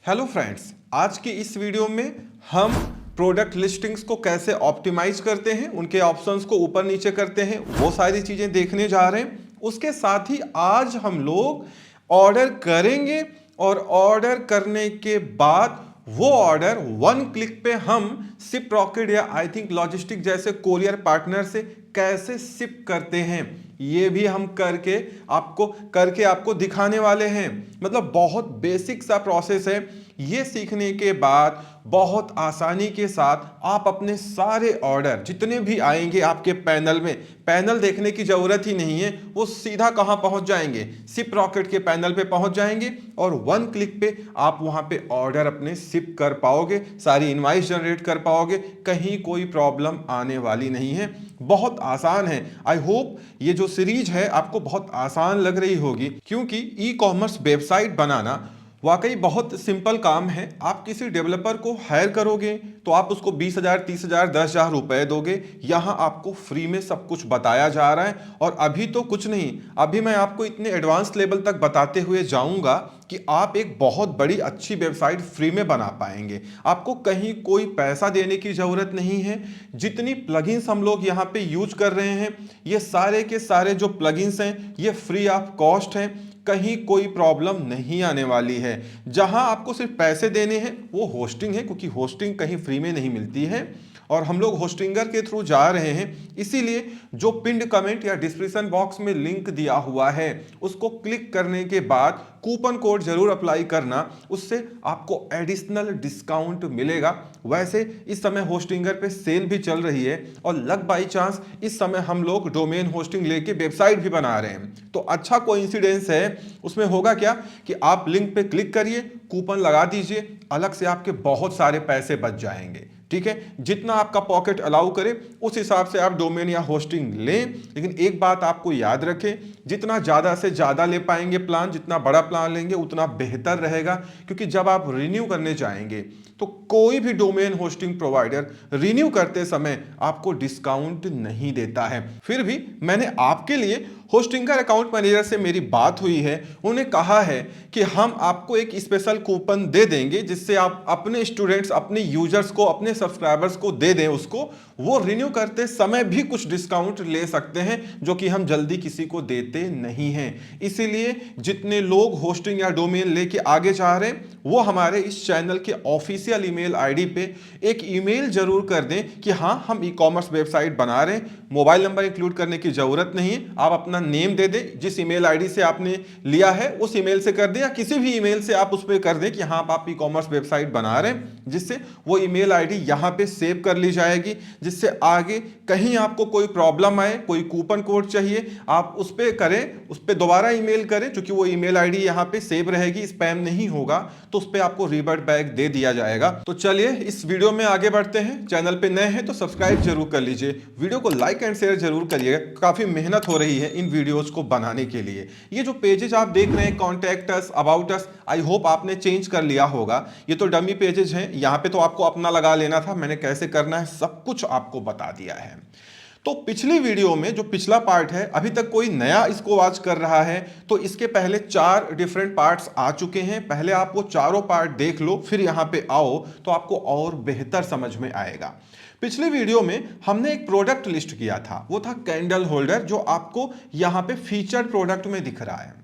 Hello friends, आज की इस वीडियो में हम प्रोडक्ट लिस्टिंग्स को कैसे ऑप्टिमाइज करते हैं, उनके ऑप्शंस को ऊपर नीचे करते हैं, वो सारी चीजें देखने जा रहे हैं। उसके साथ ही आज हम लोग ऑर्डर करेंगे और ऑर्डर करने के बाद वो ऑर्डर वन क्लिक पे हम शिप रॉकेट या आई थिंक लॉजिस्टिक जैसे कोरियर पार्टनर से कैसे शिप करते हैं, ये भी हम करके आपको दिखाने वाले हैं। मतलब बहुत बेसिक सा प्रोसेस है। ये सीखने के बाद बहुत आसानी के साथ आप अपने सारे ऑर्डर जितने भी आएंगे आपके पैनल में, पैनल देखने की जरूरत ही नहीं है, वो सीधा कहां पहुंच जाएंगे, शिप रॉकेट के पैनल पे पहुंच जाएंगे और वन क्लिक पे आप वहां पे ऑर्डर अपने शिप कर पाओगे, सारी इनवॉइस जनरेट कर पाओगे, कहीं कोई प्रॉब्लम आने वाली नहीं है। बहुत आसान है। आई होप ये जो सीरीज है आपको बहुत आसान लग रही होगी, क्योंकि ई कॉमर्स वेबसाइट बनाना वाकई बहुत सिंपल काम है। आप किसी डेवलपर को हायर करोगे तो आप उसको 20,000, 30,000, 10,000 रुपए दोगे। यहाँ आपको फ्री में सब कुछ बताया जा रहा है। और अभी तो कुछ नहीं, अभी मैं आपको इतने एडवांस लेवल तक बताते हुए जाऊंगा कि आप एक बहुत बड़ी अच्छी वेबसाइट फ्री में बना पाएंगे। आपको कहीं कोई पैसा देने की जरूरत नहीं है। जितनी प्लगइन्स हम लोग यहाँ पे यूज कर रहे हैं, ये सारे के सारे जो प्लगइन्स हैं ये फ्री ऑफ कॉस्ट हैं। कहीं कोई प्रॉब्लम नहीं आने वाली है। जहां आपको सिर्फ पैसे देने हैं वो होस्टिंग है, क्योंकि होस्टिंग कहीं फ्री में नहीं मिलती है और हम लोग होस्टिंगर के थ्रू जा रहे हैं। इसीलिए जो पिंड कमेंट या डिस्क्रिप्शन बॉक्स में लिंक दिया हुआ है उसको क्लिक करने के बाद कूपन कोड जरूर अप्लाई करना, उससे आपको एडिशनल डिस्काउंट मिलेगा। वैसे इस समय होस्टिंगर पे सेल भी चल रही है और लक बाई चांस इस समय हम लोग डोमेन होस्टिंग लेके वेबसाइट भी बना रहे हैं। तो अच्छा कोइंसिडेंस है। उसमें होगा क्या कि आप लिंक पे क्लिक करिए, कूपन लगा दीजिए, अलग से आपके बहुत सारे पैसे बच जाएंगे। ठीक है, जितना आपका पॉकेट अलाउ करे उस हिसाब से आप डोमेन या होस्टिंग लें। लेकिन एक बात आपको याद रखें, जितना ज्यादा से ज्यादा ले पाएंगे प्लान, जितना बड़ा प्लान लेंगे उतना बेहतर रहेगा। क्योंकि जब आप रिन्यू करने जाएंगे तो कोई भी डोमेन होस्टिंग प्रोवाइडर रिन्यू करते समय आपको डिस्काउंट नहीं देता है। फिर भी मैंने आपके लिए होस्टिंगर अकाउंट मैनेजर से मेरी बात हुई है, उन्हें कहा है कि हम आपको एक स्पेशल कूपन दे देंगे जिससे आप अपने स्टूडेंट्स, अपने यूजर्स को, अपने सब्सक्राइबर्स को दे दें, उसको वो रिन्यू करते समय भी कुछ डिस्काउंट ले सकते हैं, जो कि हम जल्दी किसी को देते नहीं हैं। इसीलिए जितने लोग होस्टिंग या डोमेन लेके आगे जा रहे हैं वो हमारे इस चैनल के ऑफिशियल ईमेल आईडी पे एक ईमेल जरूर कर दें कि हाँ हम ई कॉमर्स वेबसाइट बना रहे हैं। मोबाइल नंबर इंक्लूड करने की जरूरत नहीं है, आप अपना नेम दे दें, जिस ईमेल आईडी से आपने लिया है उस ईमेल से कर दें, या किसी भी ईमेल से आप उस पर कर दें कि हाँ आप ई कॉमर्स वेबसाइट बना रहे हैं, जिससे वो ईमेल आईडी यहाँ पे सेव कर ली जाएगी। जिससे आगे कहीं आपको कोई प्रॉब्लम आए, कोई कूपन कोड चाहिए, आप उस पर करें, उस पर दोबारा ईमेल करें, क्योंकि वो ईमेल आईडी यहाँ पे सेव रहेगी, स्पैम नहीं होगा, तो उस पर आपको रिवर्ट बैक दे दिया जाएगा। तो चलिए इस वीडियो में आगे बढ़ते हैं। चैनल पे नए हैं तो सब्सक्राइब जरूर कर लीजिए, वीडियो को लाइक एंड शेयर जरूर करिएगा। काफी मेहनत हो रही है इन वीडियोस को बनाने के लिए। ये जो पेजेस आप देख रहे हैं, contact us, about us, I hope आपने चेंज कर लिया होगा। ये तो डमी पेजेस हैं, यहाँ पे तो आपको अपना लगा लेना था। मैंने कैसे करना है सब कुछ आपको बता दिया है। तो पिछली वीडियो में जो पिछला पार्ट है, अभी तक कोई नया इसको वॉच कर रहा है तो इसके पहले 4 डिफरेंट पार्ट्स आ चुके हैं। पहले आप वो चारों पार्ट देख लो, फिर यहां पे आओ तो आपको और बेहतर समझ में आएगा। पिछले वीडियो में हमने एक प्रोडक्ट लिस्ट किया था, वो था कैंडल होल्डर, जो आपको यहां पे फीचर्ड प्रोडक्ट में दिख रहा है।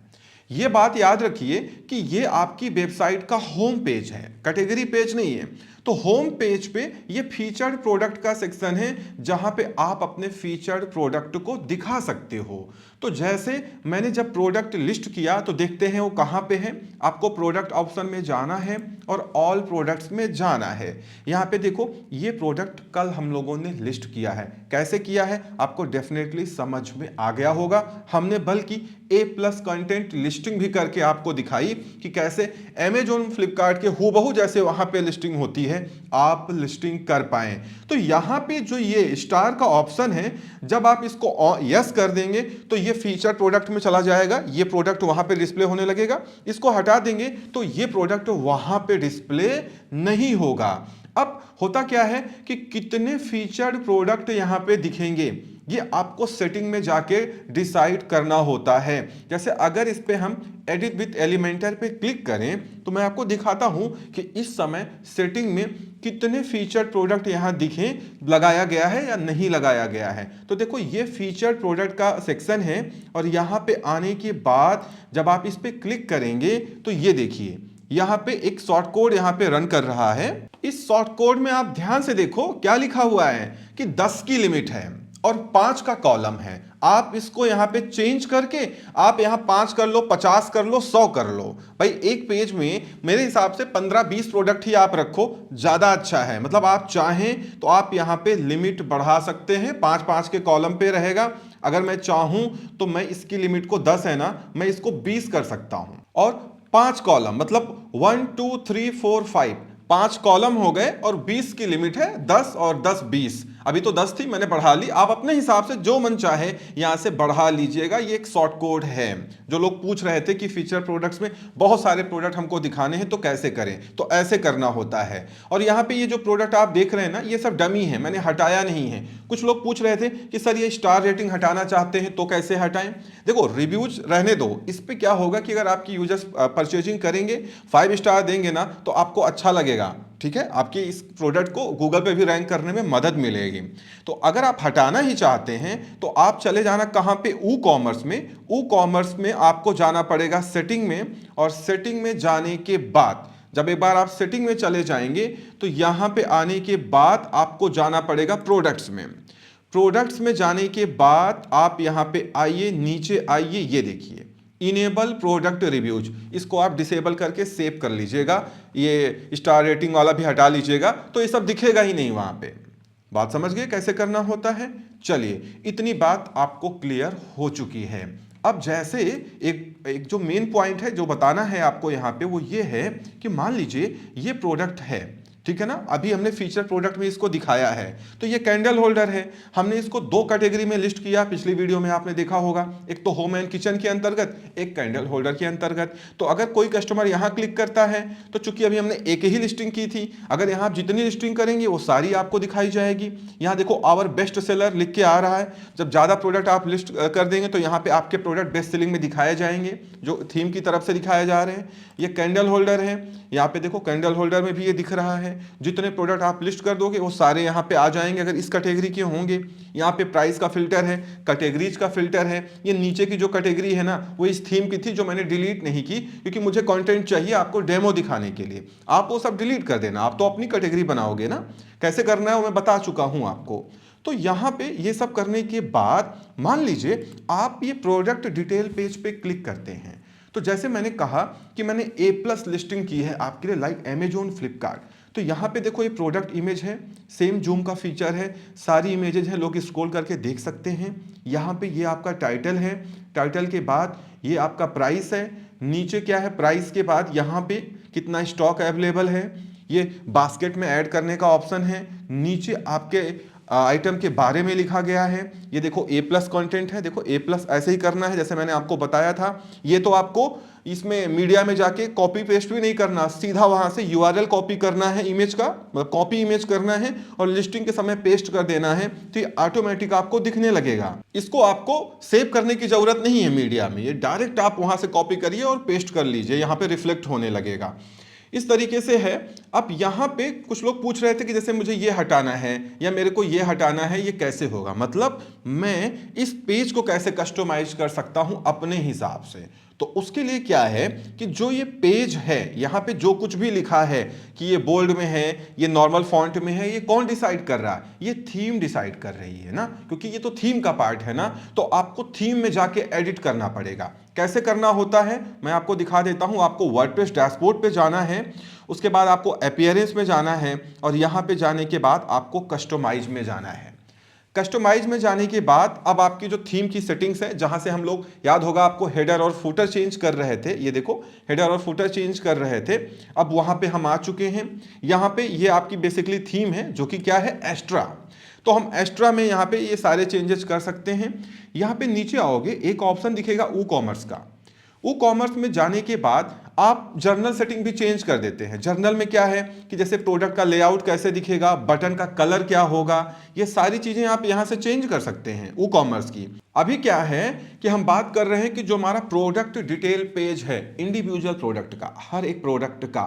ये बात याद रखिए कि ये आपकी वेबसाइट का होम पेज है, कैटेगरी पेज नहीं है। तो होम पेज पे ये फीचर्ड प्रोडक्ट का सेक्शन है, जहां पे आप अपने फीचर्ड प्रोडक्ट को दिखा सकते हो। तो जैसे मैंने जब प्रोडक्ट लिस्ट किया तो देखते हैं वो कहां पे है। आपको प्रोडक्ट ऑप्शन में जाना है और ऑल प्रोडक्ट्स में जाना है। यहां पे देखो, ये प्रोडक्ट कल हम लोगों ने लिस्ट किया है। कैसे किया है आपको डेफिनेटली समझ में आ गया होगा। हमने बल्कि A+ कंटेंट लिस्टिंग भी करके आपको दिखाई कि कैसे अमेजॉन, फ्लिपकार्ट के हूबहू जैसे वहां पे लिस्टिंग होती है, आप लिस्टिंग कर पाएं। तो यहां पे जो ये स्टार का ऑप्शन है, जब आप इसको यस कर देंगे तो ये फीचर प्रोडक्ट में चला जाएगा, ये प्रोडक्ट वहां पे डिस्प्ले होने लगेगा। इसको हटा देंगे तो ये प्रोडक्ट वहां पे डिस्प्ले नहीं होगा। अब होता क्या है कि कितने फीचर्ड प्रोडक्ट यहां पे दिखेंगे, ये आपको सेटिंग में जाके डिसाइड करना होता है। जैसे अगर इस पे हम एडिट विथ एलिमेंटर पे क्लिक करें तो मैं आपको दिखाता हूं कि इस समय सेटिंग में कितने फीचर प्रोडक्ट यहां दिखें लगाया गया है या नहीं लगाया गया है। तो देखो ये फीचर प्रोडक्ट का सेक्शन है और यहां पे आने के बाद जब आप इस पे क्लिक करेंगे तो ये देखिए यहां पे एक शॉर्ट कोड यहां पे रन कर रहा है। इस शॉर्ट कोड में आप ध्यान से देखो क्या लिखा हुआ है कि 10 की लिमिट है और 5 का कॉलम है। आप इसको यहां पे चेंज करके आप यहां 5 कर लो, 50 कर लो, 100 कर लो। भाई एक पेज में मेरे हिसाब से 15-20 प्रोडक्ट ही आप रखो, ज्यादा अच्छा है। मतलब आप चाहें तो आप यहां पे लिमिट बढ़ा सकते हैं, 5-5 के कॉलम पे रहेगा। अगर मैं चाहूं तो मैं इसकी लिमिट को 10 है ना, मैं इसको 20 कर सकता हूं। और 5 कॉलम मतलब 1 2 3 4 5 5 कॉलम हो गए और 20 की लिमिट है, 10 और 10 20। अभी तो 10 थी, मैंने बढ़ा ली। आप अपने हिसाब से जो मन चाहे यहां से बढ़ा लीजिएगा। ये एक शॉर्ट कोड है। जो लोग पूछ रहे थे कि फीचर प्रोडक्ट्स में बहुत सारे प्रोडक्ट हमको दिखाने हैं तो कैसे करें, तो ऐसे करना होता है। और यहाँ पे ये जो प्रोडक्ट आप देख रहे हैं ना, ये सब डमी है, मैंने हटाया नहीं है। कुछ लोग पूछ रहे थे कि सर ये स्टार रेटिंग हटाना चाहते हैं तो कैसे हटाएं। देखो रिव्यूज रहने दो। इस पे क्या होगा कि अगर आपकी यूजर्स परचेजिंग करेंगे, 5 स्टार देंगे ना, तो आपको अच्छा लगेगा। ठीक है, आपके इस प्रोडक्ट को गूगल पे भी रैंक करने में मदद मिलेगी। तो अगर आप हटाना ही चाहते हैं तो आप चले जाना कहां पे, ई कॉमर्स में। ई कॉमर्स में आपको जाना पड़ेगा सेटिंग में, और सेटिंग में जाने के बाद जब एक बार आप सेटिंग में चले जाएंगे तो यहां पे आने के बाद आपको जाना पड़ेगा प्रोडक्ट्स में। प्रोडक्ट्स में जाने के बाद आप यहां पे आइए, नीचे आइए, ये देखिए इनेबल प्रोडक्ट रिव्यूज, इसको आप डिसेबल करके सेव कर लीजिएगा। ये स्टार रेटिंग वाला भी हटा लीजिएगा, तो ये सब दिखेगा ही नहीं वहां पे। बात समझ गए कैसे करना होता है। चलिए इतनी बात आपको क्लियर हो चुकी है। अब जैसे एक जो मेन पॉइंट है जो बताना है आपको यहाँ पे, वो ये है कि मान लीजिए ये प्रोडक्ट है, ठीक है ना। अभी हमने फीचर प्रोडक्ट में इसको दिखाया है। तो ये कैंडल होल्डर है, हमने इसको 2 कैटेगरी में लिस्ट किया, पिछली वीडियो में आपने देखा होगा। एक तो होम एंड किचन के अंतर्गत, एक कैंडल होल्डर के अंतर्गत। तो अगर कोई कस्टमर यहां क्लिक करता है तो चूंकि अभी हमने एक ही लिस्टिंग की थी, अगर यहां आप जितनी लिस्टिंग करेंगे वो सारी आपको दिखाई जाएगी। यहां देखो आवर बेस्ट सेलर लिख के आ रहा है। जब ज्यादा प्रोडक्ट आप लिस्ट कर देंगे तो यहाँ पे आपके प्रोडक्ट बेस्ट सेलिंग में दिखाए जाएंगे, जो थीम की तरफ से दिखाए जा रहे हैं। ये कैंडल होल्डर है, यहाँ पे देखो कैंडल होल्डर में भी ये दिख रहा है। जितने प्रोडक्ट आप लिस्ट कर दोगे वो सारे यहाँ पे आ जाएंगे अगर इस कैटेगरी के होंगे। यहाँ पे प्राइस का फिल्टर है, कैटेगरीज का फिल्टर है। ये नीचे की जो कैटेगरी है ना, वो इस थीम की थी जो मैंने डिलीट नहीं की, क्योंकि मुझे कंटेंट चाहिए आपको डेमो दिखाने के लिए। आप वो सब डिलीट कर देना, आप तो अपनी कैटेगरी बनाओगे ना। कैसे करना है वो मैं बता चुका हूं आपको। तो यहाँ पे ये सब करने के बाद मान लीजिए आप ये प्रोडक्ट डिटेल पेज पे क्लिक करते हैं। तो जैसे मैंने कहा कि मैंने A+ लिस्टिंग की है आपके लिए, लाइक अमेजोन, फ्लिपकार्ट। तो यहाँ पे देखो ये प्रोडक्ट इमेज है, सेम जूम का फीचर है, सारी इमेजेस हैं, लोग स्क्रॉल करके देख सकते हैं। यहाँ पे ये आपका टाइटल है, टाइटल के बाद ये आपका प्राइस है, नीचे क्या है, प्राइस के बाद यहाँ पे कितना स्टॉक अवेलेबल है, ये बास्केट में ऐड करने का ऑप्शन है, नीचे आपके आइटम के बारे में लिखा गया है। ये देखो A+ कंटेंट है, देखो A+ ऐसे ही करना है जैसे मैंने आपको बताया था। ये तो आपको इसमें मीडिया में जाके कॉपी पेस्ट भी नहीं करना, सीधा वहां से URL कॉपी करना है इमेज का, मतलब कॉपी इमेज करना है और लिस्टिंग के समय पेस्ट कर देना है, तो ये ऑटोमेटिक आपको दिखने लगेगा। इसको आपको सेव करने की जरूरत नहीं है मीडिया में, ये डायरेक्ट आप वहां से कॉपी करिए और पेस्ट कर लीजिए, यहाँ पे रिफ्लेक्ट होने लगेगा। इस तरीके से है। अब यहाँ पे कुछ लोग पूछ रहे थे कि जैसे मुझे ये हटाना है या मेरे को ये हटाना है, ये कैसे होगा, मतलब मैं इस पेज को कैसे कस्टमाइज कर सकता हूं अपने हिसाब से। तो उसके लिए क्या है कि जो ये पेज है, यहाँ पे जो कुछ भी लिखा है कि ये बोल्ड में है, ये नॉर्मल फॉन्ट में है, ये कौन डिसाइड कर रहा है, ये थीम डिसाइड कर रही है ना, क्योंकि ये तो थीम का पार्ट है ना। तो आपको थीम में जाके एडिट करना पड़ेगा। कैसे करना होता है मैं आपको दिखा देता हूं। आपको वर्डप्रेस डैशबोर्ड पे जाना है, उसके बाद आपको अपीयरेंस में जाना है और यहां पे जाने के बाद आपको कस्टमाइज में जाना है। कस्टमाइज में जाने के बाद अब आपकी जो थीम की सेटिंग्स है, जहां से हम लोग, याद होगा आपको, हेडर और फुटर चेंज कर रहे थे, ये देखो हेडर और फुटर चेंज कर रहे थे, अब वहां पे हम आ चुके हैं। यहां पे ये आपकी बेसिकली थीम है जो कि क्या है, एक्स्ट्रा। तो हम एक्स्ट्रा में यहाँ पे ये सारे चेंजेस कर सकते हैं। यहाँ पे नीचे आओगे, एक ऑप्शन दिखेगा ई कॉमर्स का। ई कॉमर्स में जाने के बाद आप जर्नल सेटिंग भी चेंज कर देते हैं। जर्नल में क्या है कि जैसे प्रोडक्ट का लेआउट कैसे दिखेगा, बटन का कलर क्या होगा, ये सारी चीजें आप यहां से चेंज कर सकते हैं ई कॉमर्स की। अभी क्या है कि हम बात कर रहे हैं कि जो हमारा प्रोडक्ट डिटेल पेज है इंडिविजुअल प्रोडक्ट का, हर एक प्रोडक्ट का,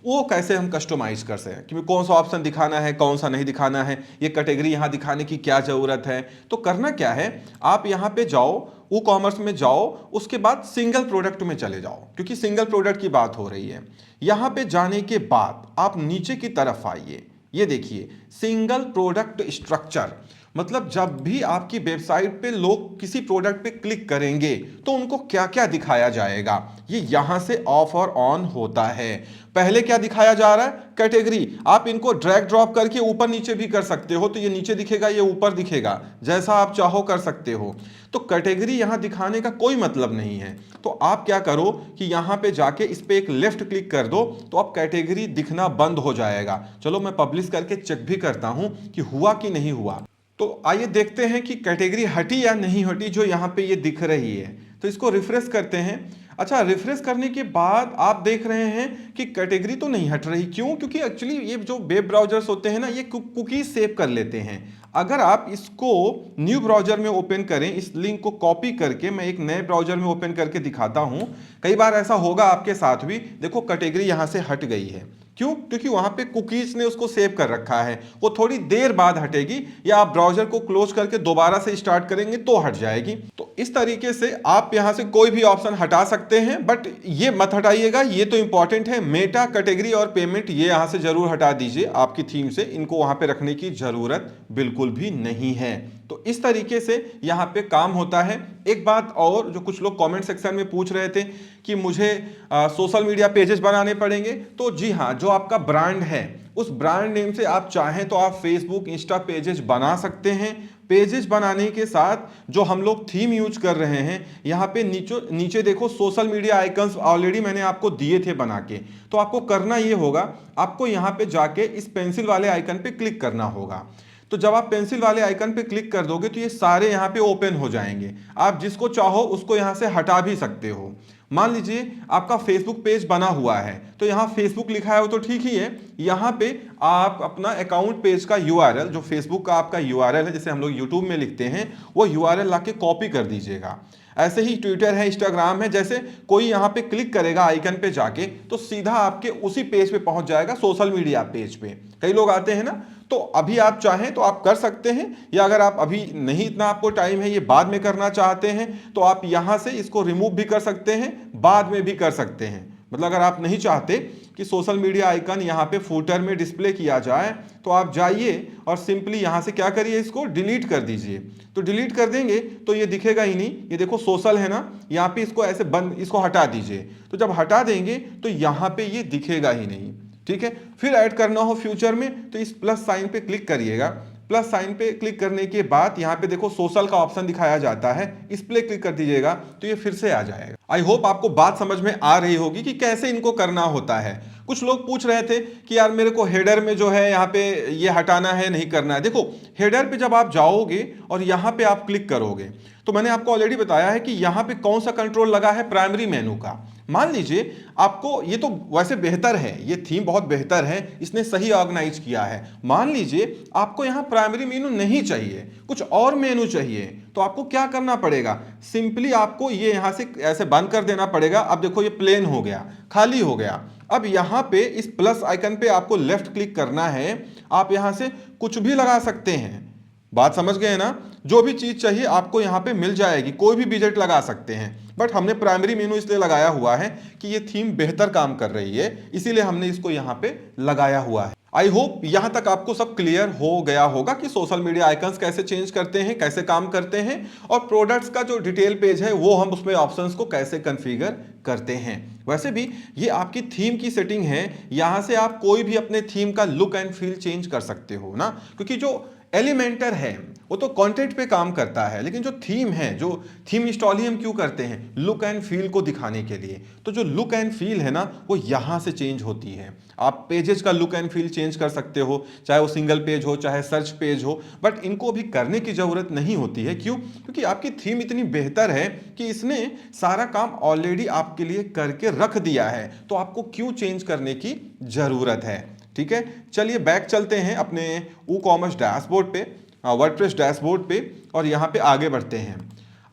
वो कैसे हम कस्टमाइज कर सकें कि कौन सा ऑप्शन दिखाना है, कौन सा नहीं दिखाना है, ये कैटेगरी यहां दिखाने की क्या जरूरत है। तो करना क्या है, आप यहां पे जाओ, ई कॉमर्स में जाओ, उसके बाद सिंगल प्रोडक्ट में चले जाओ, क्योंकि सिंगल प्रोडक्ट की बात हो रही है। यहां पे जाने के बाद आप नीचे की तरफ आइए, ये देखिए सिंगल प्रोडक्ट स्ट्रक्चर, मतलब जब भी आपकी वेबसाइट पे लोग किसी प्रोडक्ट पे क्लिक करेंगे तो उनको क्या क्या दिखाया जाएगा, ये यहां से ऑफ और ऑन होता है। पहले क्या दिखाया जा रहा है, कैटेगरी। आप इनको ड्रैग ड्रॉप करके ऊपर नीचे भी कर सकते हो, तो ये नीचे दिखेगा, ये ऊपर दिखेगा, जैसा आप चाहो कर सकते हो। तो कैटेगरी यहां दिखाने का कोई मतलब नहीं है। तो आप क्या करो कि यहां पे जाके इस पे एक लेफ्ट क्लिक कर दो, तो अब कैटेगरी दिखना बंद हो जाएगा। चलो मैं पब्लिश करके चेक भी करता हूं कि हुआ कि नहीं हुआ। तो आइए देखते हैं कि कैटेगरी हटी या नहीं हटी, जो यहां पे ये दिख रही है। तो इसको रिफ्रेश करते हैं। अच्छा, रिफ्रेश करने के बाद आप देख रहे हैं कि कैटेगरी तो नहीं हट रही। क्यों? क्योंकि एक्चुअली ये जो वेब ब्राउजर्स होते हैं ना, ये कुकीज सेव कर लेते हैं। अगर आप इसको न्यू ब्राउजर में ओपन करें, इस लिंक को कॉपी करके मैं एक नए ब्राउजर में ओपन करके दिखाता हूं, कई बार ऐसा होगा आपके साथ भी। देखो कैटेगरी यहां से हट गई है। क्यों? क्योंकि वहां पे कुकीज ने उसको सेव कर रखा है। वो थोड़ी देर बाद हटेगी, या आप ब्राउजर को क्लोज करके दोबारा से स्टार्ट करेंगे तो हट जाएगी। तो इस तरीके से आप यहां से कोई भी ऑप्शन हटा सकते हैं, बट ये मत हटाइएगा, ये तो इंपॉर्टेंट है। मेटा, कैटेगरी और पेमेंट ये यहां से जरूर हटा दीजिए आपकी थीम से, इनको वहां पे रखने की जरूरत बिल्कुल भी नहीं है। तो इस तरीके से यहां पे काम होता है। एक बात और, जो कुछ लोग कमेंट सेक्शन में पूछ रहे थे कि मुझे सोशल मीडिया पेजेस बनाने पड़ेंगे, तो जी हां, जो आपका ब्रांड है उस ब्रांड नेम से आप चाहें तो आप फेसबुक, इंस्टा पेजेस बना सकते हैं। पेजेस बनाने के साथ जो हम लोग थीम यूज कर रहे हैं, यहाँ पे नीचे देखो सोशल मीडिया आइकन्स ऑलरेडी मैंने आपको दिए थे बना के। तो आपको करना ये होगा, आपको यहाँ पे जाके इस पेंसिल वाले आइकन पे क्लिक करना होगा। तो जब आप पेंसिल वाले आइकन पे क्लिक कर दोगे तो ये सारे यहाँ पे ओपन हो जाएंगे। आप जिसको चाहो उसको यहाँ से हटा भी सकते हो। मान लीजिए आपका फेसबुक पेज बना हुआ है, तो यहाँ फेसबुक लिखा है वो तो ठीक ही है। यहाँ पे आप अपना अकाउंट पेज का यूआरएल, जो फेसबुक का आपका यूआरएल है, जैसे हम लोग यूट्यूब में लिखते हैं, वो यूआरएल लाके कॉपी कर दीजिएगा। ऐसे ही ट्विटर है, इंस्टाग्राम है, जैसे कोई यहाँ पे क्लिक करेगा आइकन पे जाके तो सीधा आपके उसी पेज पे पहुंच जाएगा, सोशल मीडिया पेज पे। कई लोग आते हैं ना, तो अभी आप चाहें तो आप कर सकते हैं, या अगर आप अभी नहीं, इतना आपको टाइम है, ये बाद में करना चाहते हैं, तो आप यहां से इसको रिमूव भी कर सकते हैं, बाद में भी कर सकते हैं। मतलब अगर आप नहीं चाहते कि सोशल मीडिया आइकन यहाँ पे फूटर में डिस्प्ले किया जाए, तो आप जाइए और सिंपली यहाँ से क्या करिए, इसको डिलीट कर दीजिए। तो डिलीट कर देंगे तो ये दिखेगा ही नहीं। ये देखो सोशल है ना, यहाँ पे इसको ऐसे बंद, इसको हटा दीजिए। तो जब हटा देंगे तो यहाँ पे ये दिखेगा ही नहीं। ठीक है, फिर ऐड करना हो फ्यूचर में तो इस प्लस साइन पे क्लिक करिएगा। प्लस साइन पे क्लिक करने के बाद यहाँ पे देखो सोशल का ऑप्शन दिखाया जाता है, इस पे क्लिक कर दीजिएगा तो ये फिर से आ जाएगा। आई होप आपको बात समझ में आ रही होगी कि कैसे इनको करना होता है। कुछ लोग पूछ रहे थे कि यार मेरे को हेडर में जो है यहाँ पे ये हटाना है, नहीं करना है। देखो हेडर पे जब आप जाओगे और यहाँ पे आप क्लिक करोगे, तो मैंने आपको ऑलरेडी बताया है कि यहाँ पे कौन सा कंट्रोल लगा है, प्राइमरी मेनू का। मान लीजिए आपको, ये तो वैसे बेहतर है, ये थीम बहुत बेहतर है, इसने सही ऑर्गेनाइज किया है। मान लीजिए आपको यहाँ प्राइमरी मेनू नहीं चाहिए, कुछ और मेनू चाहिए, तो आपको क्या करना पड़ेगा, सिंपली आपको ये यहाँ से ऐसे बंद कर देना पड़ेगा। अब देखो ये प्लेन हो गया, खाली हो गया। अब यहाँ पे इस प्लस आइकन पे आपको लेफ्ट क्लिक करना है, आप यहाँ से कुछ भी लगा सकते हैं। बात समझ गए ना? जो भी चीज चाहिए आपको यहाँ पे मिल जाएगी, कोई भी विजेट लगा सकते हैं। बट हमने प्राइमरी मेनू इसलिए लगाया हुआ है कि ये थीम बेहतर काम कर रही है, इसीलिए हमने इसको यहाँ पे लगाया हुआ है। आई होप यहां तक आपको सब क्लियर हो गया होगा कि सोशल मीडिया आइकन्स कैसे चेंज करते हैं, कैसे काम करते हैं, और प्रोडक्ट्स का जो डिटेल पेज है वो हम उसमें ऑप्शंस को कैसे कॉन्फ़िगर करते हैं। वैसे भी ये आपकी थीम की सेटिंग है, यहां से आप कोई भी अपने थीम का लुक एंड फील चेंज कर सकते हो ना, क्योंकि जो एलिमेंटर है वो तो कंटेंट पे काम करता है, लेकिन जो थीम है, जो थीम इंस्टॉल ही हम क्यों करते हैं, लुक एंड फील को दिखाने के लिए। तो जो लुक एंड फील है ना, वो यहां से चेंज होती है। आप पेजेस का लुक एंड फील चेंज कर सकते हो, चाहे वो सिंगल पेज हो चाहे सर्च पेज हो, बट इनको अभी करने की जरूरत नहीं होती है। क्यों? क्योंकि आपकी थीम इतनी बेहतर है कि इसने सारा काम ऑलरेडी आपके लिए करके रख दिया है, तो आपको क्यों चेंज करने की जरूरत है। ठीक है, चलिए बैक चलते हैं अपने WooCommerce डैशबोर्ड पे, वर्डप्रेस डैशबोर्ड पे, और यहां पे आगे बढ़ते हैं।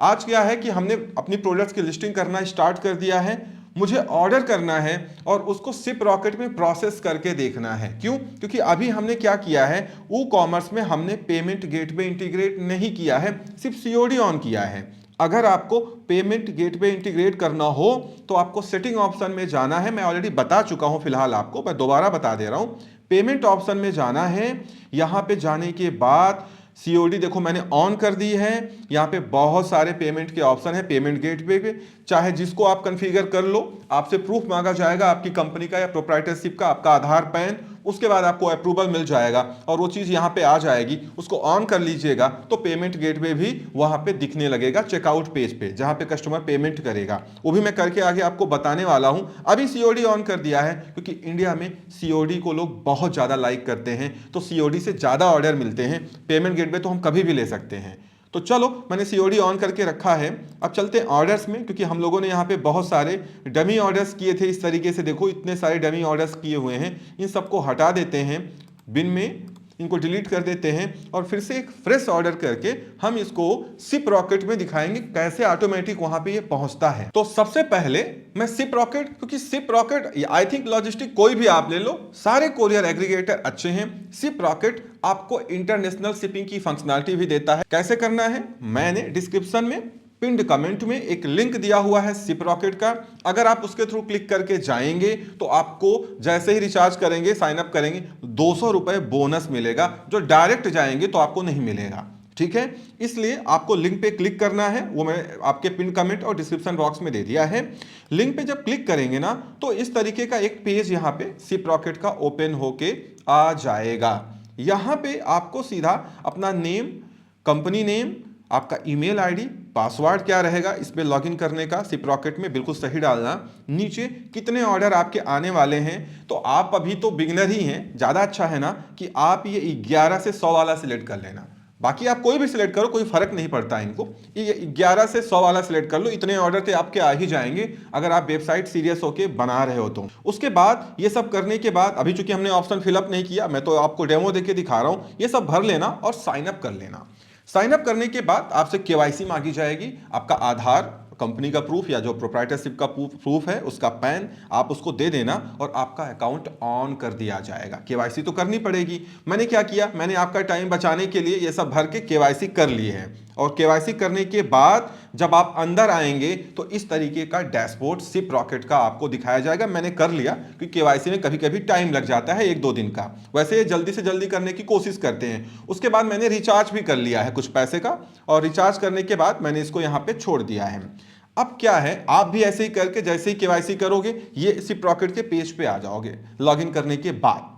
आज क्या है कि हमने अपनी प्रोडक्ट्स की लिस्टिंग करना स्टार्ट कर दिया है। मुझे ऑर्डर करना है और उसको सिप रॉकेट में प्रोसेस करके देखना है। क्यों? क्योंकि अभी हमने क्या किया है, WooCommerce में हमने पेमेंट गेटवे इंटीग्रेट नहीं किया है, सिर्फ COD ऑन किया है। अगर आपको पेमेंट गेटवे इंटीग्रेट करना हो तो आपको सेटिंग ऑप्शन में जाना है। मैं ऑलरेडी बता चुका हूं, फिलहाल आपको मैं दोबारा बता दे रहा हूं। पेमेंट ऑप्शन में जाना है। यहां पे जाने के बाद COD देखो मैंने ऑन कर दी है। यहाँ पे बहुत सारे पेमेंट के ऑप्शन है पेमेंट गेटवे पे, चाहे जिसको आप कॉन्फ़िगर कर लो। आपसे प्रूफ मांगा जाएगा आपकी कंपनी का या प्रोप्राइटरशिप का, आपका आधार पैन, उसके बाद आपको अप्रूवल मिल जाएगा और वो चीज़ यहाँ पे आ जाएगी। उसको ऑन कर लीजिएगा तो पेमेंट गेटवे भी वहाँ पे दिखने लगेगा चेकआउट पेज पे, जहाँ पे कस्टमर पेमेंट करेगा। वो भी मैं करके आगे आपको बताने वाला हूँ। अभी COD ऑन कर दिया है क्योंकि इंडिया में COD को लोग बहुत ज़्यादा लाइक करते हैं, तो COD से ज़्यादा ऑर्डर मिलते हैं। पेमेंट गेटवे तो हम कभी भी ले सकते हैं। तो चलो मैंने COD ऑन करके रखा है। अब चलते हैं ऑर्डर्स में, क्योंकि हम लोगों ने यहाँ पे बहुत सारे डमी ऑर्डर्स किए थे। इस तरीके से देखो इतने सारे डमी ऑर्डर्स किए हुए हैं, इन सबको हटा देते हैं बिन में, इनको डिलीट कर देते हैं और फिर से एक फ्रेश ऑर्डर करके हम इसको सिप रॉकेट में दिखाएंगे कैसे ऑटोमेटिक वहां पे ये पहुंचता है। तो सबसे पहले मैं सिप रॉकेट, क्योंकि Shiprocket I think logistic कोई भी आप ले लो, सारे कोरियर एग्रीगेटर अच्छे हैं। सिप रॉकेट आपको इंटरनेशनल शिपिंग की फंक्शनलिटी भी देता है। कैसे करना है, मैंने डिस्क्रिप्शन में पिंड कमेंट में एक लिंक दिया हुआ है सिप रॉकेट का। अगर आप उसके थ्रू क्लिक करके जाएंगे तो आपको जैसे ही रिचार्ज करेंगे, साइन अप करेंगे, 200 रुपए बोनस मिलेगा, जो डायरेक्ट जाएंगे तो आपको नहीं मिलेगा। ठीक है, इसलिए आपको लिंक पे क्लिक करना है। वो मैंने आपके पिन कमेंट और डिस्क्रिप्शन बॉक्स में दे दिया है। लिंक पे जब क्लिक करेंगे ना तो इस तरीके का एक पेज यहाँ पे सिप रॉकेट का ओपन होके आ जाएगा। यहाँ पे आपको सीधा अपना नेम, कंपनी नेम, आपका ईमेल आईडी, पासवर्ड क्या रहेगा इस पे लॉगिन करने का सिप रॉकेट में बिल्कुल सही डालना। नीचे कितने ऑर्डर आपके आने वाले हैं, तो आप अभी तो बिगनर ही हैं, ज़्यादा अच्छा है ना कि आप ये 11 से 100 वाला सिलेक्ट कर लेना। बाकी आप कोई भी सिलेक्ट करो, कोई फर्क नहीं पड़ता इनको। ये 11 से 100 वाला सिलेक्ट कर लो, इतने ऑर्डर थे आपके आ ही जाएंगे अगर आप वेबसाइट सीरियस होके बना रहे हो तो। उसके बाद ये सब करने के बाद, अभी चूंकि हमने ऑप्शन फिलअप नहीं किया, मैं तो आपको डेमो देके दिखा रहा हूं, ये सब भर लेना और साइन अप कर लेना। साइन अप करने के बाद आपसे KYC मांगी जाएगी, आपका आधार, कंपनी का प्रूफ या जो प्रोप्राइटरशिप का प्रूफ है उसका पैन आप उसको दे देना और आपका अकाउंट ऑन कर दिया जाएगा। KYC तो करनी पड़ेगी। मैंने क्या किया, मैंने आपका टाइम बचाने के लिए ये सब भर के KYC कर लिए है। और KYC करने के बाद जब आप अंदर आएंगे तो इस तरीके का डैशबोर्ड सिप रॉकेट का आपको दिखाया जाएगा। मैंने कर लिया क्योंकि KYC में कभी कभी टाइम लग जाता है 1-2 दिन का, वैसे ये जल्दी से जल्दी करने की कोशिश करते हैं। उसके बाद मैंने रिचार्ज भी कर लिया है कुछ पैसे का, और रिचार्ज करने के बाद मैंने इसको यहाँ पे छोड़ दिया है। अब क्या है, आप भी ऐसे ही करके जैसे ही KYC करोगे ये सिप रॉकेट के पेज पे आ जाओगे लॉगिन करने के बाद।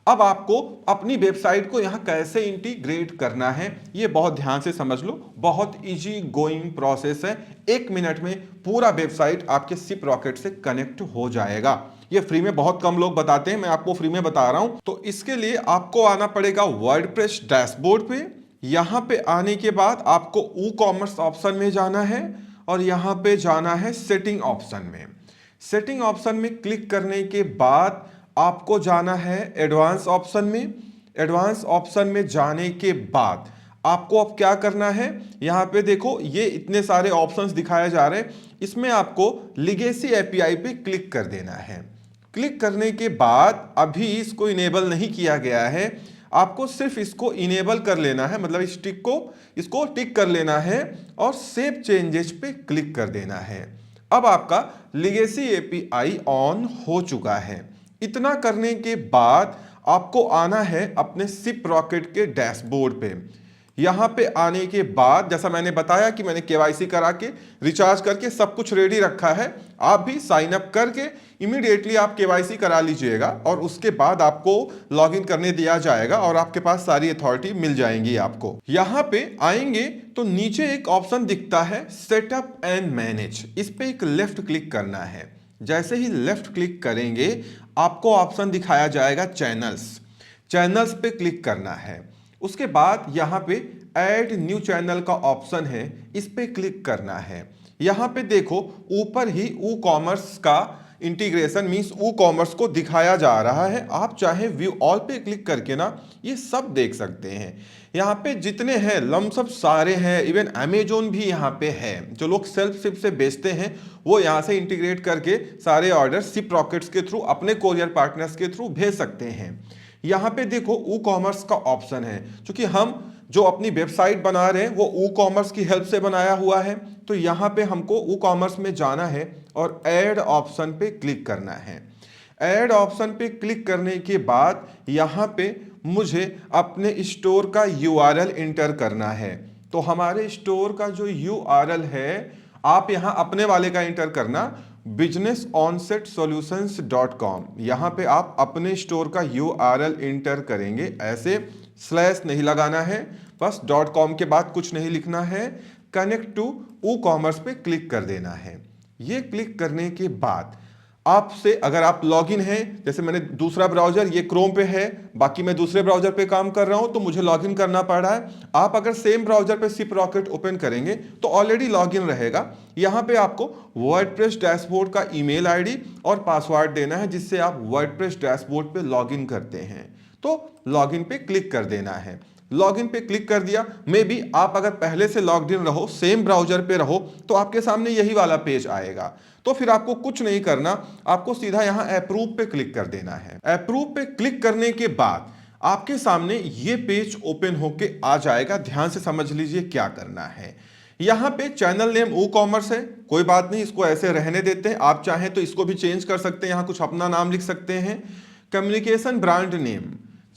अब आपको अपनी वेबसाइट को यहां कैसे इंटीग्रेट करना है ये बहुत ध्यान से समझ लो। बहुत इजी गोइंग प्रोसेस है, 1 मिनट में पूरा वेबसाइट आपके सिप रॉकेट से कनेक्ट हो जाएगा। ये फ्री में बहुत कम लोग बताते हैं, मैं आपको फ्री में बता रहा हूं। तो इसके लिए आपको आना पड़ेगा वर्डप्रेस डैशबोर्ड पे। यहां पे आने के बाद आपको WooCommerce ऑप्शन में जाना है और यहां पे जाना है सेटिंग ऑप्शन में। सेटिंग ऑप्शन में क्लिक करने के बाद आपको जाना है एडवांस ऑप्शन में। एडवांस ऑप्शन में जाने के बाद आपको अब क्या करना है, यहां पे देखो ये इतने सारे ऑप्शंस दिखाए जा रहे हैं, इसमें आपको लीगेसी API पे क्लिक कर देना है। क्लिक करने के बाद अभी इसको इनेबल नहीं किया गया है, आपको सिर्फ इसको इनेबल कर लेना है, मतलब इस टिक को इसको टिक कर लेना है और सेव चेंजेस पे क्लिक कर देना है। अब आपका लीगेसी API ऑन हो चुका है। इतना करने के बाद आपको आना है अपने सिप रॉकेट के डैशबोर्ड पे। यहां पे आने के बाद जैसा मैंने बताया कि मैंने केवाईसी करा के रिचार्ज करके सब कुछ रेडी रखा है, आप भी साइन अप करके इमीडिएटली आप केवाईसी करा लीजिएगा और उसके बाद आपको लॉगिन करने दिया जाएगा और आपके पास सारी अथॉरिटी मिल जाएंगी आपको। यहां पे आएंगे तो नीचे एक ऑप्शन दिखता है सेटअप एंड मैनेज, इस पे एक लेफ्ट क्लिक करना है। जैसे ही लेफ्ट क्लिक करेंगे आपको ऑप्शन दिखाया जाएगा चैनल्स, चैनल्स पे क्लिक करना है। उसके बाद यहाँ पे ऐड न्यू चैनल का ऑप्शन है, इस पे क्लिक करना है। यहाँ पे देखो ऊपर ही ई कॉमर्स का इंटीग्रेशन मींस ई कॉमर्स को दिखाया जा रहा है। आप चाहे व्यू ऑल पे क्लिक करके ना ये सब देख सकते हैं। यहाँ पे जितने हैं लमसम सारे हैं, इवन अमेजोन भी यहाँ पे है। जो लोग सेल्फ शिप से बेचते हैं वो यहाँ से इंटीग्रेट करके सारे ऑर्डर शिप रॉकेट्स के थ्रू अपने कोरियर पार्टनर्स के थ्रू भेज सकते हैं। यहाँ पे देखो ई कॉमर्स का ऑप्शन है, क्योंकि हम जो अपनी वेबसाइट बना रहे हैं वो ई कॉमर्स की हेल्प से बनाया हुआ है। तो यहाँ पे हमको ई कॉमर्स में जाना है और ऐड ऑप्शन पे क्लिक करना है। ऐड ऑप्शन पे क्लिक करने के बाद यहाँ पे मुझे अपने स्टोर का यूआरएल इंटर करना है। तो हमारे स्टोर का जो यूआरएल है आप यहाँ अपने वाले का इंटर करना, businessonsetSolutions.com। यहाँ पे आप अपने स्टोर का यूआरएल इंटर करेंगे, ऐसे स्लैश नहीं लगाना है, बस .com के बाद कुछ नहीं लिखना है। कनेक्ट टू ई कॉमर्स पे क्लिक कर देना है। ये क्लिक करने के बाद आपसे अगर आप लॉगिन हैं, जैसे मैंने दूसरा ब्राउजर ये क्रोम पे है, बाकी मैं दूसरे ब्राउजर पे काम कर रहा हूं तो मुझे लॉगिन करना पड़ रहा है। आप अगर सेम ब्राउजर पे शिप रॉकेट ओपन करेंगे तो ऑलरेडी लॉगिन रहेगा। यहां पे आपको वर्डप्रेस डैशबोर्ड का ईमेल आईडी और पासवर्ड देना है, जिससे आप वर्डप्रेस डैशबोर्ड पे लॉगिन करते हैं। तो लॉगिन पे क्लिक कर देना है। लॉगिन पे क्लिक कर दिया। मे बी आप अगर पहले से लॉग्ड इन रहो, सेम ब्राउजर पे रहो, तो आपके सामने यही वाला पेज आएगा। तो फिर आपको कुछ नहीं करना, आपको सीधा यहां अप्रूव पे क्लिक कर देना है। अप्रूव पे क्लिक करने के बाद आपके सामने ये पेज ओपन होके आ जाएगा। ध्यान से समझ लीजिए क्या करना है। यहां पे चैनल नेम ई कॉमर्स है, कोई बात नहीं, इसको ऐसे रहने देते हैं। आप चाहें तो इसको भी चेंज कर सकते हैं, यहां कुछ अपना नाम लिख सकते हैं। कम्युनिकेशन ब्रांड नेम,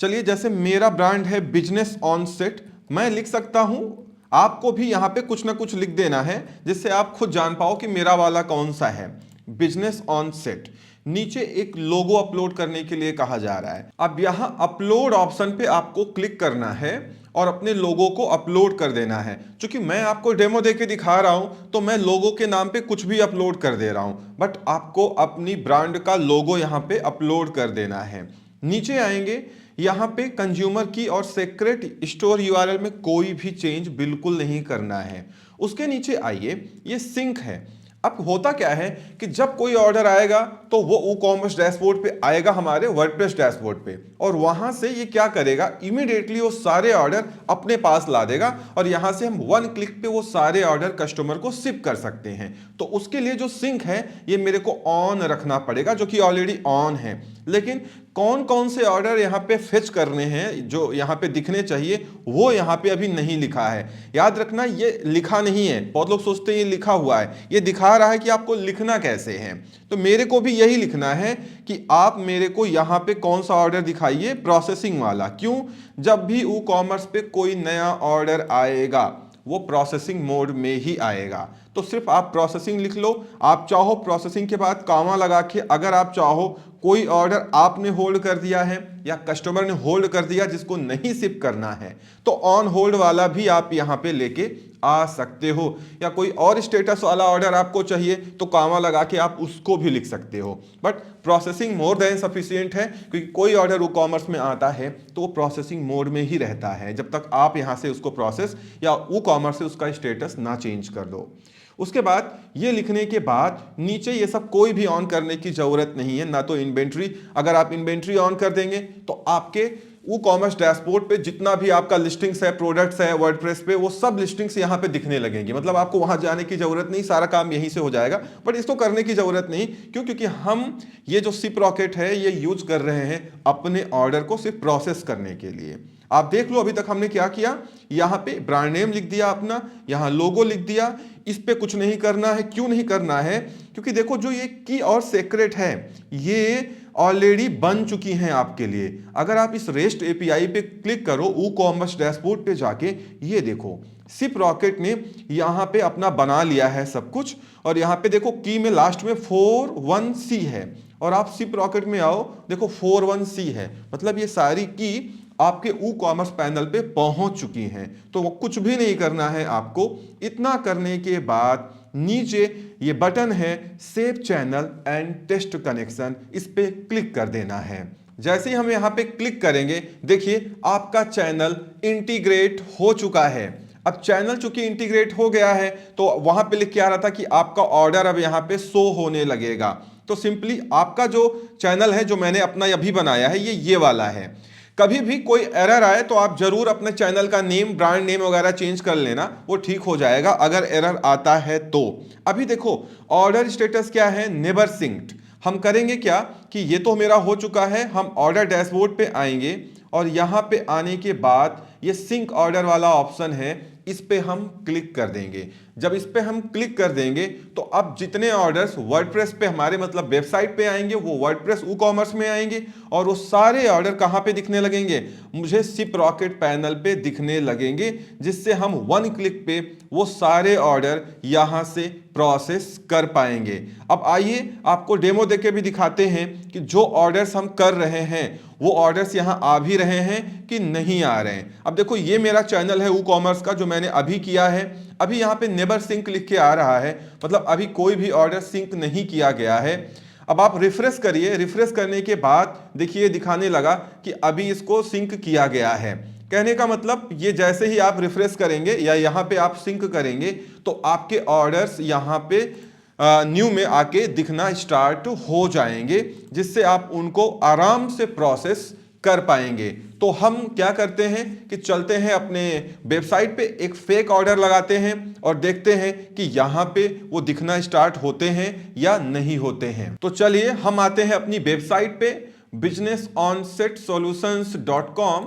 चलिए जैसे मेरा ब्रांड है बिजनेस ऑन सेट, मैं लिख सकता हूं। आपको भी यहां पे कुछ ना कुछ लिख देना है जिससे आप खुद जान पाओ कि मेरा वाला कौन सा है, बिजनेस ऑन सेट। नीचे एक लोगो अपलोड करने के लिए कहा जा रहा है। अब यहां अपलोड ऑप्शन पे आपको क्लिक करना है और अपने लोगो को अपलोड कर देना है। क्योंकि मैं आपको डेमो देके दिखा रहा हूं तो मैं लोगो के नाम पे कुछ भी अपलोड कर दे रहा हूं, बट आपको अपनी ब्रांड का लोगो यहां पे अपलोड कर देना है। नीचे आएंगे, यहां पे कंज्यूमर की और सीक्रेट स्टोर यूआरएल में कोई भी चेंज बिल्कुल नहीं करना है। उसके नीचे आइए, ये सिंक है। अब होता क्या है कि जब कोई ऑर्डर आएगा तो वो ई कॉमर्स डैशबोर्ड पे आएगा, हमारे वर्डप्रेस डैशबोर्ड पे, और वहां से ये क्या करेगा, इमीडिएटली वो सारे ऑर्डर अपने पास ला देगा और यहां से हम वन क्लिक पे वो सारे ऑर्डर कस्टमर को शिप कर सकते हैं। तो उसके लिए जो सिंक है ये मेरे को ऑन रखना पड़ेगा, जो कि ऑलरेडी ऑन है। लेकिन कौन कौन से ऑर्डर यहाँ पे फेच करने हैं, जो यहाँ पे दिखने चाहिए, वो यहाँ पे अभी नहीं लिखा है। याद रखना ये लिखा नहीं है, बहुत लोग सोचते हैं ये लिखा हुआ है, ये दिखा रहा है कि आपको लिखना कैसे है। तो मेरे को भी यही लिखना है कि आप मेरे को यहाँ पे कौन सा ऑर्डर दिखाइए, प्रोसेसिंग वाला। क्यों, जब भी ई कॉमर्स पे कोई नया ऑर्डर आएगा वो प्रोसेसिंग मोड में ही आएगा। तो सिर्फ आप प्रोसेसिंग लिख लो। आप चाहो प्रोसेसिंग के बाद कामा लगा के, अगर आप चाहो कोई ऑर्डर आपने होल्ड कर दिया है या कस्टमर ने होल्ड कर दिया जिसको नहीं शिप करना है, तो ऑन होल्ड वाला भी आप यहां पे लेके आ सकते हो। या कोई और स्टेटस वाला ऑर्डर आपको चाहिए तो कामा लगा के आप उसको भी लिख सकते हो। But processing more than sufficient है, क्योंकि कोई ऑर्डर ई कॉमर्स में आता है तो वो प्रोसेसिंग मोड में ही रहता है जब तक आप यहां से उसको प्रोसेस या ई कॉमर्स से उसका स्टेटस ना चेंज कर दो। उसके बाद ये लिखने के बाद नीचे ये सब कोई भी ऑन करने की जरूरत नहीं है, ना तो इन्वेंट्री। अगर आप इन्वेंट्री ऑन कर देंगे तो आपके ई कॉमर्स डैशबोर्ड पे जितना भी आपका लिस्टिंग्स है, प्रोडक्ट्स है वर्डप्रेस पे, वो सब लिस्टिंग्स यहाँ पे दिखने लगेंगी। मतलब आपको वहां जाने की जरूरत नहीं, सारा काम यहीं से हो जाएगा। बट इसको करने की जरूरत नहीं, क्यों, क्योंकि हम ये जो शिप रॉकेट है ये यूज कर रहे हैं अपने ऑर्डर को सिर्फ प्रोसेस करने के लिए। आप देख लो अभी तक हमने क्या किया, यहाँ पे ब्रांड नेम लिख दिया अपना, यहाँ लोगो लिख दिया। इस पे कुछ नहीं करना है। क्यों नहीं करना है, क्योंकि देखो जो ये की और सीक्रेट है ये ऑलरेडी बन चुकी हैं आपके लिए। अगर आप इस रेस्ट एपीआई पे क्लिक करो WooCommerce डैशबोर्ड पे जाके, ये देखो सिप रॉकेट ने यहां पे अपना बना लिया है सब कुछ। और यहां पे देखो की में लास्ट में 41C है, और आप सिप रॉकेट में आओ देखो 41C है, मतलब ये सारी की आपके WooCommerce पैनल पे पहुंच चुकी हैं। तो वो कुछ भी नहीं करना है आपको। इतना करने के बाद नीचे ये बटन है save channel and test connection, इस पे क्लिक कर देना है। जैसे ही हम यहाँ पे क्लिक करेंगे, देखिए आपका चैनल इंटीग्रेट हो चुका है। अब चैनल चूंकि इंटीग्रेट हो गया है तो वहां पे लिख के आ रहा था कि आपका ऑर्डर अब यहाँ पे शो होने लगेगा। तो सिंपली आपका जो चैनल है जो मैंने अपना अभी बनाया है ये वाला है। कभी भी कोई एरर आए तो आप जरूर अपने चैनल का नेम, ब्रांड नेम वगैरह चेंज कर लेना, वो ठीक हो जाएगा अगर एरर आता है तो। अभी देखो ऑर्डर स्टेटस क्या है, नेवर सिंक्ड। हम करेंगे क्या कि ये तो मेरा हो चुका है, हम ऑर्डर डैशबोर्ड पे आएंगे और यहां पे आने के बाद ये सिंक ऑर्डर वाला ऑप्शन है, इस पे हम क्लिक कर देंगे। जब इस पे हम क्लिक कर देंगे तो अब जितने ऑर्डर्स वर्डप्रेस पे हमारे मतलब वेबसाइट पे आएंगे वो वर्डप्रेस WooCommerce में आएंगे, और वो सारे ऑर्डर कहां पे दिखने लगेंगे, मुझे सिप रॉकेट पैनल पे दिखने लगेंगे, जिससे हम वन क्लिक पे वो सारे ऑर्डर यहां से प्रोसेस कर पाएंगे। अब आइए आपको डेमो देके भी दिखाते हैं कि जो ऑर्डर्स हम कर रहे हैं वो ऑर्डर्स यहां आ भी रहे हैं कि नहीं आ रहे हैं। अब देखो ये मेरा चैनल है WooCommerce का जो मैंने अभी किया है। अभी यहां पे नेवर सिंक लिख के आ रहा है, मतलब अभी कोई भी ऑर्डर सिंक नहीं किया गया है। अब आप रिफ्रेश करिए, रिफ्रेश करने के बाद देखिए दिखाने लगा कि अभी इसको सिंक किया गया है। कहने का मतलब ये जैसे ही आप रिफ्रेश करेंगे या यहाँ पे आप सिंक करेंगे तो आपके ऑर्डर्स यहाँ पे न्यू में आके दिखना स्टार्ट हो जाएंगे, जिससे आप उनको आराम से प्रोसेस कर पाएंगे। तो हम क्या करते हैं कि चलते हैं अपने वेबसाइट पे, एक फेक ऑर्डर लगाते हैं और देखते हैं कि यहाँ पे वो दिखना स्टार्ट होते हैं या नहीं होते हैं। तो चलिए हम आते हैं अपनी वेबसाइट पे businessonsetsolutions.com।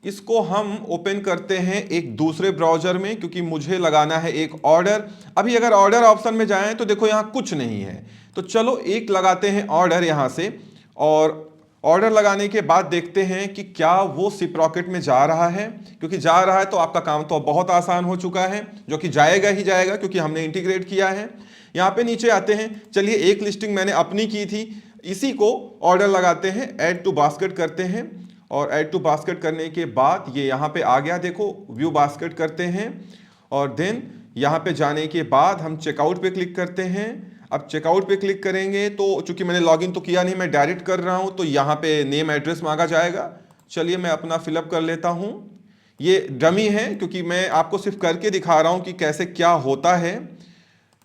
इसको हम ओपन करते हैं एक दूसरे ब्राउजर में, क्योंकि मुझे लगाना है एक ऑर्डर। अभी अगर ऑर्डर ऑप्शन में जाएं तो देखो यहाँ कुछ नहीं है, तो चलो एक लगाते हैं ऑर्डर यहाँ से, और ऑर्डर लगाने के बाद देखते हैं कि क्या वो सिप रॉकेट में जा रहा है। क्योंकि जा रहा है तो आपका काम तो बहुत आसान हो चुका है, जो कि जाएगा ही जाएगा क्योंकि हमने इंटीग्रेट किया है। यहाँ पे नीचे आते हैं, चलिए एक लिस्टिंग मैंने अपनी की थी, इसी को ऑर्डर लगाते हैं, ऐड टू बास्केट करते हैं, और ऐड टू बास्केट करने के बाद ये यहाँ पे आ गया, देखो व्यू बास्केट करते हैं, और देन यहाँ पे जाने के बाद हम चेकआउट पे क्लिक करते हैं। अब चेकआउट पे क्लिक करेंगे तो चूंकि मैंने लॉगिन तो किया नहीं, मैं डायरेक्ट कर रहा हूं, तो यहाँ पे नेम एड्रेस मांगा जाएगा। चलिए मैं अपना फिलअप कर लेता हूं। ये डमी है क्योंकि मैं आपको सिर्फ करके दिखा रहा हूं कि कैसे क्या होता है।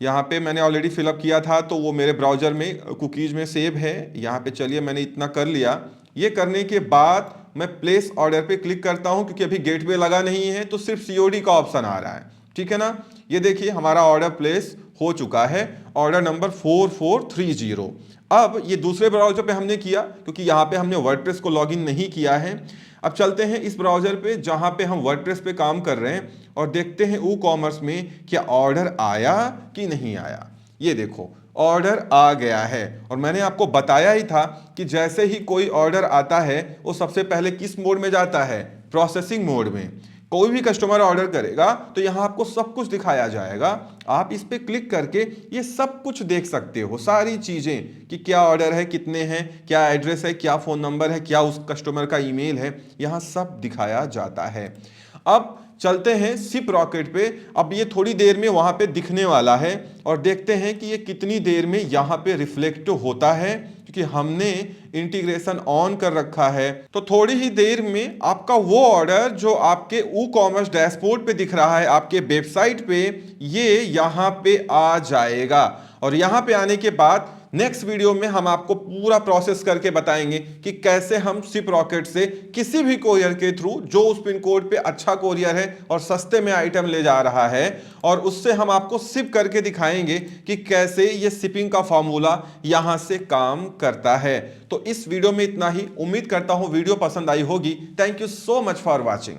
यहाँ पे मैंने ऑलरेडी फिलअप किया था तो वो मेरे ब्राउजर में कुकीज में सेव है। यहाँ पे चलिए मैंने इतना कर लिया। ये करने के बाद मैं प्लेस ऑर्डर पे क्लिक करता हूं, क्योंकि अभी गेटवे लगा नहीं है तो सिर्फ COD का ऑप्शन आ रहा है, ठीक है ना। ये देखिए हमारा ऑर्डर प्लेस हो चुका है, ऑर्डर नंबर 4430। अब ये दूसरे ब्राउजर पे हमने किया क्योंकि यहाँ पे हमने वर्डप्रेस को लॉगिन नहीं किया है। अब चलते हैं इस ब्राउजर पे जहाँ पे हम वर्डप्रेस पे काम कर रहे हैं और देखते हैं WooCommerce में क्या ऑर्डर आया कि नहीं आया। ये देखो ऑर्डर आ गया है, और मैंने आपको बताया ही था कि जैसे ही कोई ऑर्डर आता है वो सबसे पहले किस मोड में जाता है, प्रोसेसिंग मोड में। कोई भी कस्टमर ऑर्डर करेगा तो यहाँ आपको सब कुछ दिखाया जाएगा। आप इस पे क्लिक करके ये सब कुछ देख सकते हो, सारी चीजें कि क्या ऑर्डर है, कितने हैं, क्या एड्रेस है, क्या फोन नंबर है, क्या उस कस्टमर का ईमेल है, यहाँ सब दिखाया जाता है। अब चलते हैं सिप रॉकेट पे। अब ये थोड़ी देर में वहां पे दिखने वाला है, और देखते हैं कि ये कितनी देर में यहाँ पे रिफ्लेक्ट होता है, क्योंकि हमने इंटीग्रेशन ऑन कर रखा है। तो थोड़ी ही देर में आपका वो ऑर्डर जो आपके WooCommerce डैशबोर्ड पे दिख रहा है आपके वेबसाइट पे, ये यहाँ पे आ जाएगा। और यहाँ पे आने के बाद नेक्स्ट वीडियो में हम आपको पूरा प्रोसेस करके बताएंगे कि कैसे हम सिप रॉकेट से किसी भी कोरियर के थ्रू जो उस पिन कोड पे अच्छा कोरियर है और सस्ते में आइटम ले जा रहा है, और उससे हम आपको सिप करके दिखाएंगे कि कैसे ये शिपिंग का फॉर्मूला यहां से काम करता है। तो इस वीडियो में इतना ही। उम्मीद करता हूं वीडियो पसंद आई होगी। Thank you so much for watching.